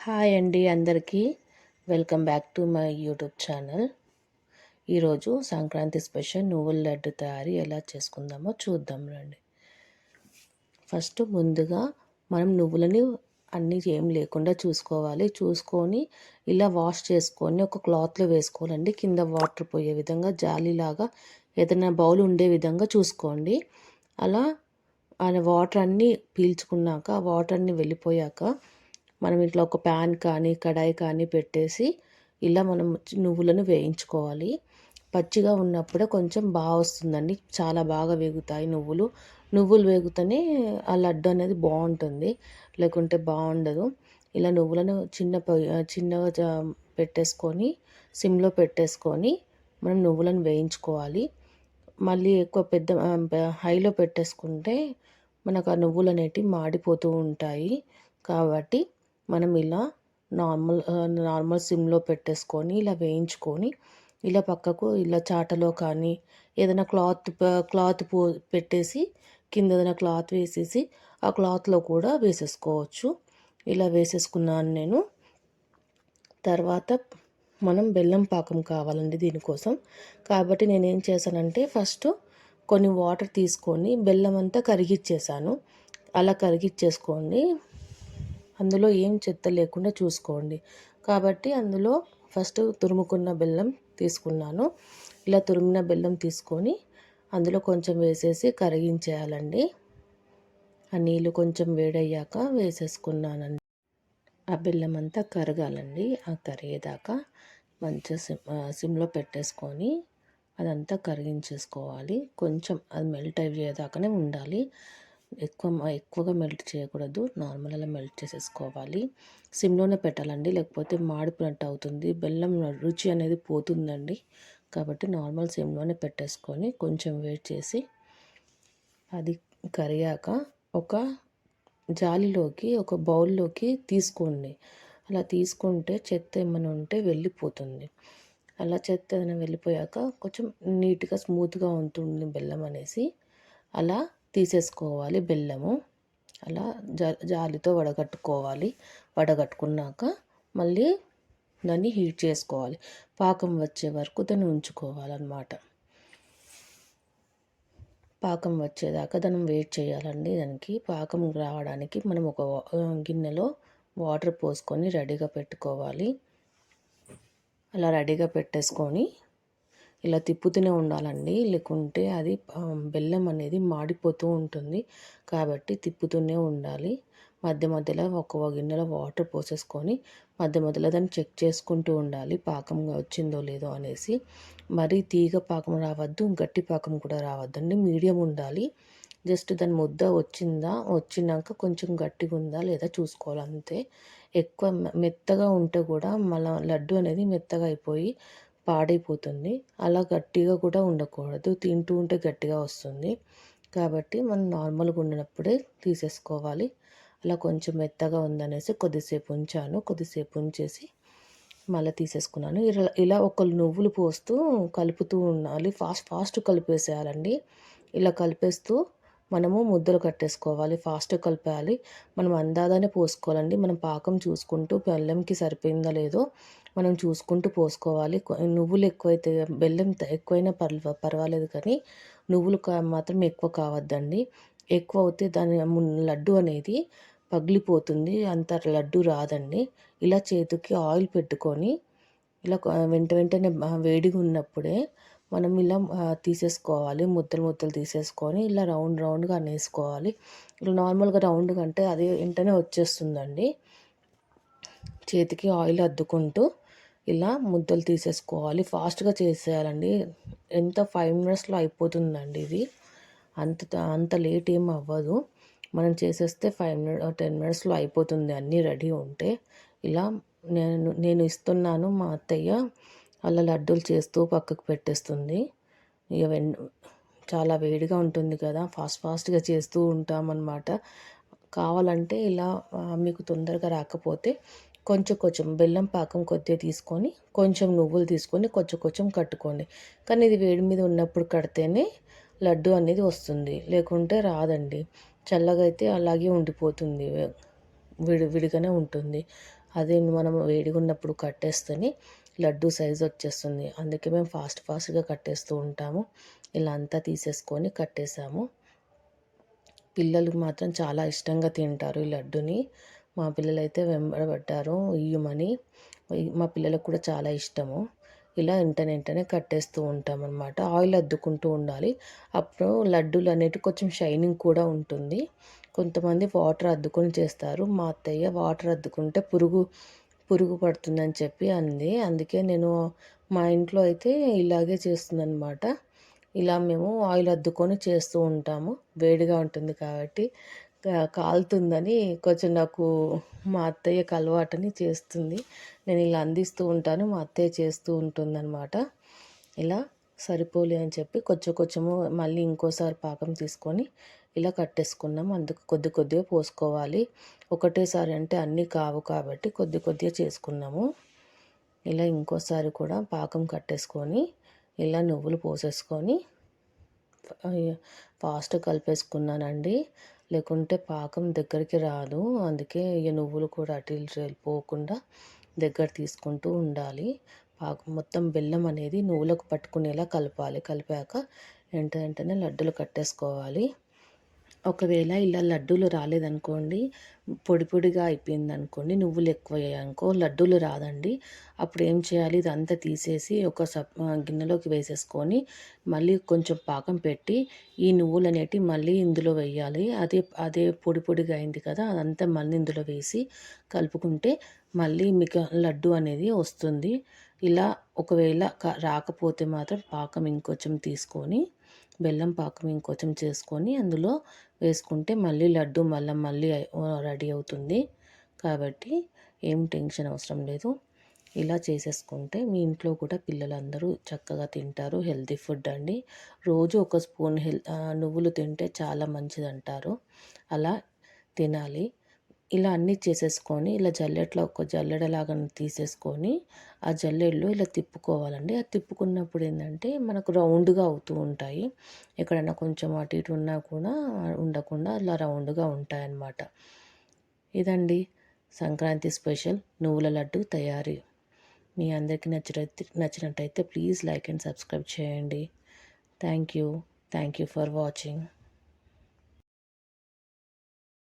Hi అండి అందరికీ. Welcome back to my YouTube channel. ఈరోజు సంక్రాంతి స్పెషల్ నువ్వుల లడ్డు తయారీ ఎలా చేసుకుందామో చూద్దాం రండి. ఫస్ట్ ముందుగా మనం నువ్వులని అన్నీ ఏం లేకుండా చూసుకొని ఇలా వాష్ చేసుకొని ఒక క్లాత్లో వేసుకోవాలండి. కింద వాటర్ పోయే విధంగా జాలీలాగా ఏదైనా బౌల్ ఉండే విధంగా చూసుకోండి. అలా వాటర్ అన్నీ పీల్చుకున్నాక వాటర్ అన్నీ వెళ్ళిపోయాక మనం ఇట్లా ఒక ప్యాన్ కానీ కడాయి కానీ పెట్టేసి ఇలా మనం నువ్వులను వేయించుకోవాలి. పచ్చిగా ఉన్నప్పుడే కొంచెం బాగా వస్తుందండి, చాలా బాగా వేగుతాయి నువ్వులు వేగుతూనే ఆ లడ్డు అనేది బాగుంటుంది, లేకుంటే బాగుండదు. ఇలా నువ్వులను చిన్నగా పెట్టేసుకొని సిమ్లో పెట్టేసుకొని మనం నువ్వులను వేయించుకోవాలి. మళ్ళీ ఎక్కువ హైలో పెట్టేసుకుంటే మనకు ఆ నువ్వులు అనేటివి మాడిపోతూ ఉంటాయి. కాబట్టి మనం ఇలా నార్మల్ సిమ్లో పెట్టేసుకొని ఇలా వేయించుకొని ఇలా పక్కకు ఇలా చాటలో కానీ ఏదైనా క్లాత్ పెట్టేసి కింద ఏదైనా క్లాత్ వేసేసి ఆ క్లాత్లో కూడా వేసేసుకోవచ్చు. ఇలా వేసేసుకున్నాను నేను. తర్వాత మనం బెల్లం పాకం కావాలండి దీనికోసం. కాబట్టి నేనేం చేశానంటే ఫస్ట్ కొన్ని వాటర్ తీసుకొని బెల్లం అంతా కరిగిచ్చేసాను. అలా కరిగిచ్చేసుకోండి, అందులో ఏం చెత్త లేకుండా చూసుకోండి. కాబట్టి అందులో ఫస్ట్ తురుముకున్న బెల్లం తీసుకున్నాను. ఇలా తురిమిన బెల్లం తీసుకొని అందులో కొంచెం వేసేసి కరిగించేయాలండి. ఆ నీళ్ళు కొంచెం వేడయ్యాక వేసేసుకున్నానండి. ఆ బెల్లం అంతా కరగాలండి. ఆ కరిగేదాకా మంచిగా సిమ్లో పెట్టేసుకొని అదంతా కరిగించేసుకోవాలి. కొంచెం అది మెల్ట్ అయ్యేదాకానే ఉండాలి. ఎక్కువగా మెల్ట్ చేయకూడదు, నార్మల్ అలా మెల్ట్ చేసేసుకోవాలి. సిమ్లోనే పెట్టాలండి, లేకపోతే మాడిపోయినట్టు అవుతుంది, బెల్లం రుచి అనేది పోతుందండి. కాబట్టి నార్మల్ సిమ్లోనే పెట్టేసుకొని కొంచెం వెయిట్ చేసి అది కరిగాక ఒక జాలిలోకి ఒక బౌల్లోకి తీసుకోండి. అలా తీసుకుంటే చెత్త ఏమైనా ఉంటే వెళ్ళిపోతుంది. అలా చెత్త ఏదైనా వెళ్ళిపోయాక కొంచెం నీట్గా స్మూత్గా ఉంటుంది బెల్లం అనేసి అలా తీసేసుకోవాలి బెల్లము. అలా జాలితో వడగట్టుకున్నాక మళ్ళీ దాన్ని హీట్ చేసుకోవాలి. పాకం వచ్చే వరకు దాన్ని ఉంచుకోవాలన్నమాట. పాకం వచ్చేదాకా దాన్ని వెయిట్ చేయాలండి. దానికి పాకం రావడానికి మనం ఒక గిన్నెలో వాటర్ పోసుకొని రెడీగా పెట్టుకోవాలి. అలా రెడీగా పెట్టేసుకొని ఇలా తిప్పుతూనే ఉండాలండి, లేకుంటే అది బెల్లం అనేది మాడిపోతూ ఉంటుంది. కాబట్టి తిప్పుతూనే ఉండాలి. మధ్య మధ్యలో ఒక గిన్నెలో వాటర్ పోసేసుకొని మధ్యలో దాన్ని చెక్ చేసుకుంటూ ఉండాలి, పాకం వచ్చిందో లేదో అనేసి. మరీ తీగ పాకం రావద్దు, గట్టి పాకం కూడా రావద్దండి, మీడియం ఉండాలి. జస్ట్ దాని ముద్ద వచ్చినాక కొంచెం గట్టిగా ఉందా లేదా చూసుకోవాలి అంతే. ఎక్కువ మెత్తగా ఉంటే కూడా మళ్ళీ లడ్డు అనేది మెత్తగా అయిపోయి పాడైపోతుంది. అలా గట్టిగా కూడా ఉండకూడదు, తింటూ ఉంటే గట్టిగా వస్తుంది. కాబట్టి మనం నార్మల్గా ఉన్నప్పుడే తీసేసుకోవాలి. అలా కొంచెం మెత్తగా ఉందనేసి కొద్దిసేపు ఉంచేసి మళ్ళీ తీసేసుకున్నాను. ఇలా నువ్వులు పోస్తూ కలుపుతూ ఉండాలి. ఫాస్ట్ కలిపేసేయాలండి. ఇలా కలిపేస్తూ మనము ముద్దలు కట్టేసుకోవాలి. ఫాస్ట్ కలిపేయాలి. మనం అందాదానే పోసుకోవాలండి. మనం పాకం చూసుకుంటూ బెల్లంకి సరిపోయిందో లేదో మనం చూసుకుంటూ పోసుకోవాలి. నువ్వులు ఎక్కువైతే బెల్లం ఎక్కువైనా పర్వాలేదు, కానీ నువ్వులు మాత్రం ఎక్కువ కావద్దండి. ఎక్కువ అవుతే దాని లడ్డు అనేది పగిలిపోతుంది, అంత లడ్డు రాదండి. ఇలా చేతికి ఆయిల్ పెట్టుకొని ఇలా వెంటనే వేడిగా ఉన్నప్పుడే మనం ఇలా తీసేసుకోవాలి. ముద్దలు తీసేసుకొని ఇలా రౌండ్గా అనేసుకోవాలి. ఇలా నార్మల్గా రౌండ్గా అంటే అది వెంటనే వచ్చేస్తుందండి. చేతికి ఆయిల్ అద్దుకుంటూ ఇలా ముద్దలు తీసేసుకోవాలి. ఫాస్ట్గా చేసేయాలండి. 5 మినిట్స్లో అయిపోతుందండి ఇది. అంత లేట్ ఏం అవ్వదు. మనం చేసేస్తే 10 మినిట్స్లో అయిపోతుంది అన్నీ రెడీ ఉంటే. ఇలా నేను ఇస్తున్నాను, మా అత్తయ్య అలా లడ్డూలు చేస్తూ పక్కకు పెట్టేస్తుంది. ఇక చాలా వేడిగా ఉంటుంది కదా, ఫాస్ట్గా చేస్తూ ఉంటామన్నమాట. కావాలంటే ఇలా మీకు తొందరగా రాకపోతే కొంచెం బెల్లం పాకం కొద్దిగా తీసుకొని కొంచెం నువ్వులు తీసుకొని కొంచెం కట్టుకోండి. కానీ ఇది వేడి మీద ఉన్నప్పుడు కడితేనే లడ్డు అనేది వస్తుంది, లేకుంటే రాదండి. చల్లగా అయితే అలాగే ఉండిపోతుంది. విడిగానే ఉంటుంది. అదే మనం వేడిగా ఉన్నప్పుడు కట్టేస్తేనే లడ్డు సైజు వచ్చేస్తుంది. అందుకే మేము ఫాస్ట్గా కట్టేస్తూ ఉంటాము. ఇలా అంతా తీసేసుకొని కట్టేసాము. పిల్లలు మాత్రం చాలా ఇష్టంగా తింటారు ఈ లడ్డుని. మా పిల్లలైతే వెంబడబడ్డారు ఇయ్యమని. మా పిల్లలకు కూడా చాలా ఇష్టము. ఇలా వెంటనే కట్టేస్తూ ఉంటామన్నమాట. ఆయిల్ అద్దుకుంటూ ఉండాలి. అప్పుడు లడ్డూలు అనేటివి కొంచెం షైనింగ్ కూడా ఉంటుంది. కొంతమంది వాటర్ అద్దుకొని చేస్తారు. మా అత్తయ్య వాటర్ అద్దుకుంటే పురుగు పడుతుందని చెప్పి అంది. అందుకే నేను మా ఇంట్లో అయితే ఇలాగే చేస్తుందన్నమాట. ఇలా మేము ఆయిల్ అద్దుకొని చేస్తూ ఉంటాము. వేడిగా ఉంటుంది కాబట్టి కాలుతుందని కొంచెం నాకు మా అత్తయ్యకి అలవాటని చేస్తుంది. నేను ఇలా అందిస్తూ ఉంటాను. మా అత్తయ్య చేస్తూ ఉంటుందన్నమాట. ఇలా సరిపోలే అని చెప్పి కొంచెము మళ్ళీ ఇంకోసారి పాకం తీసుకొని ఇలా కట్టేసుకున్నాం. అందుకు కొద్దిగా పోసుకోవాలి. ఒకటేసారి అంటే అన్నీ కావు కాబట్టి కొద్దిగా చేసుకున్నాము. ఇలా ఇంకోసారి కూడా పాకం కట్టేసుకొని ఇలా నువ్వులు పోసేసుకొని ఫాస్ట్ కలిపేసుకున్నానండి. లేకుంటే పాకం దగ్గరికి రాదు. అందుకే ఈ నువ్వులు కూడా అటు ఇటు వెళ్ళిపోకుండా దగ్గర తీసుకుంటూ ఉండాలి. పాకం మొత్తం బెల్లం అనేది నువ్వులకు పట్టుకునేలా కలపాలి. కలిపాక వెంటనే లడ్డూలు కట్టేసుకోవాలి. ఒకవేళ ఇలా లడ్డూలు రాలేదనుకోండి, పొడిగా అయిపోయిందనుకోండి, నువ్వులు ఎక్కువయ్యాయనుకో లడ్డూలు రాదండి. అప్పుడు ఏం చేయాలి, ఇదంతా తీసేసి ఒక గిన్నెలోకి వేసేసుకొని మళ్ళీ కొంచెం పాకం పెట్టి ఈ నువ్వులు అనేటివి మళ్ళీ ఇందులో వేయాలి. అదే పొడిగా అయింది కదా, అదంతా మళ్ళీ ఇందులో వేసి కలుపుకుంటే మళ్ళీ మీకు లడ్డు అనేది వస్తుంది. ఇలా ఒకవేళ రాకపోతే మాత్రం పాకం ఇంకొంచెం తీసుకొని బెల్లం పాకం ఇంకొంచెం చేసుకొని అందులో వేసుకుంటే మళ్ళీ లడ్డు మళ్ళీ రెడీ అవుతుంది. కాబట్టి ఏం టెన్షన్ అవసరం లేదు. ఇలా చేసేసుకుంటే మీ ఇంట్లో కూడా పిల్లలందరూ చక్కగా తింటారు. హెల్తీ ఫుడ్ అండి. రోజు ఒక స్పూన్ నువ్వులు తింటే చాలా మంచిదంటారు. అలా తినాలి. ఇలా అన్నీ చేసేసుకొని ఇలా ఒక జల్లెడలాగా తీసేసుకొని ఆ జల్లెడలో ఇలా తిప్పుకోవాలండి. అది తిప్పుకున్నప్పుడు ఏంటంటే మనకు రౌండ్గా అవుతూ ఉంటాయి. ఎక్కడైనా కొంచెం అటు ఇటు ఉన్నా కూడా ఉండకుండా అలా రౌండ్గా ఉంటాయన్నమాట. ఇదండి సంక్రాంతి స్పెషల్ నువ్వుల లడ్డు తయారీ. మీ అందరికీ నచ్చినట్టయితే ప్లీజ్ లైక్ అండ్ సబ్స్క్రైబ్ చేయండి. Thank you for watching.